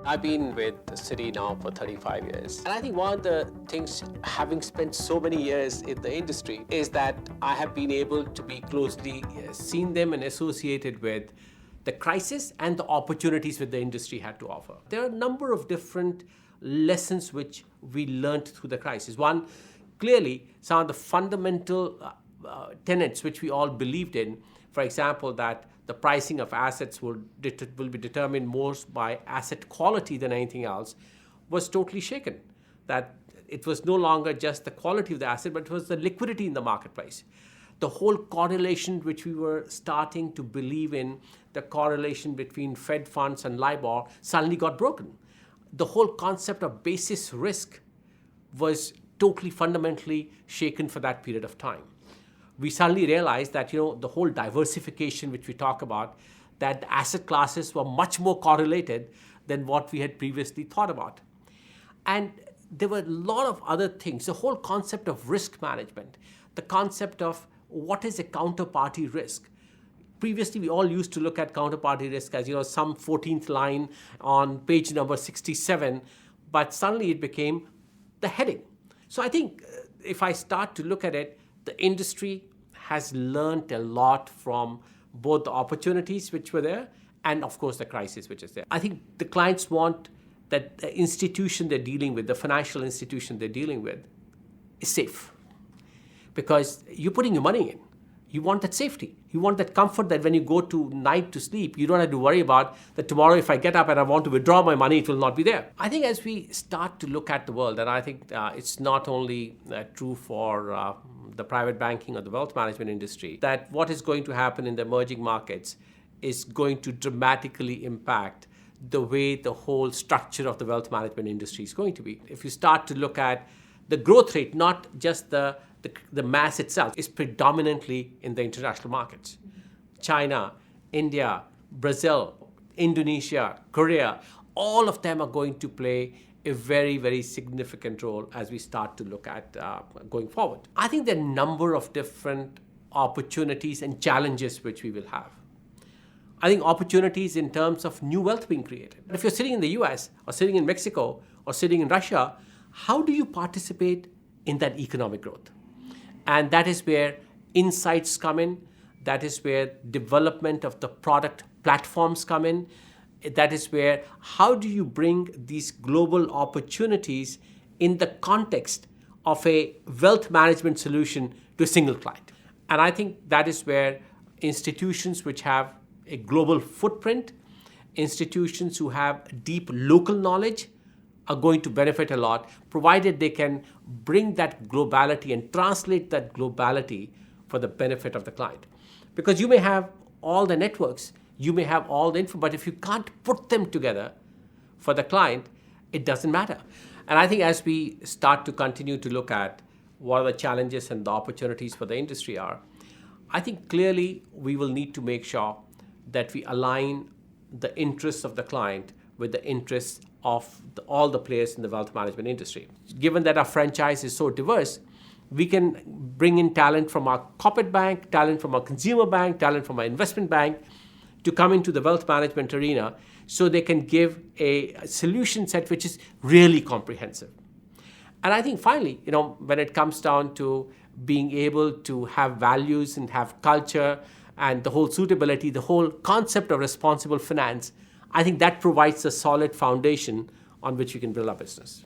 I've been with Citi now for 35 years. And I think one of the things, having spent so many years in the industry, is that I have been able to be closely seen them and associated with the crisis and the opportunities that the industry had to offer. There are a number of different lessons which we learned through the crisis. One, clearly, some of the fundamental tenets which we all believed in, for example, that the pricing of assets will be determined more by asset quality than anything else, was totally shaken. That it was no longer just the quality of the asset, but it was the liquidity in the marketplace. The whole correlation which we were starting to believe in, the correlation between Fed funds and LIBOR, suddenly got broken. The whole concept of basis risk was totally fundamentally shaken for that period of time. We suddenly realized that the whole diversification which we talk about, that the asset classes were much more correlated than what we had previously thought about. And there were a lot of other things. The whole concept of risk management, the concept of what is a counterparty risk. Previously, we all used to look at counterparty risk as some 14th line on page number 67, but suddenly it became the heading. So I think if I start to look at it, the industry has learned a lot from both the opportunities which were there and, of course, the crisis which is there. I think the clients want that the institution they're dealing with, the financial institution they're dealing with, is safe. Because you're putting your money in. You want that safety. You want that comfort that when you go to night to sleep, you don't have to worry about that tomorrow if I get up and I want to withdraw my money, it will not be there. I think as we start to look at the world, and I think it's not only true for the private banking or the wealth management industry, that what is going to happen in the emerging markets is going to dramatically impact the way the whole structure of the wealth management industry is going to be. If you start to look at the growth rate, not just the mass itself, is predominantly in the international markets. China, India, Brazil, Indonesia, Korea, all of them are going to play a very, very significant role as we start to look at going forward. I think there are a number of different opportunities and challenges which we will have. I think opportunities in terms of new wealth being created. If you're sitting in the US or sitting in Mexico or sitting in Russia, how do you participate in that economic growth? And that is where insights come in. That is where development of the product platforms come in. That is where how do you bring these global opportunities in the context of a wealth management solution to a single client? And I think that is where institutions which have a global footprint, institutions who have deep local knowledge, are going to benefit a lot, provided they can bring that globality and translate that globality for the benefit of the client. Because you may have all the networks, you may have all the info, but if you can't put them together for the client, it doesn't matter. And I think as we start to continue to look at what are the challenges and the opportunities for the industry are, I think clearly we will need to make sure that we align the interests of the client with the interests of all the players in the wealth management industry. Given that our franchise is so diverse, we can bring in talent from our corporate bank, talent from our consumer bank, talent from our investment bank to come into the wealth management arena so they can give a solution set which is really comprehensive. And I think finally, when it comes down to being able to have values and have culture and the whole suitability, the whole concept of responsible finance, I think that provides a solid foundation on which we can build our business.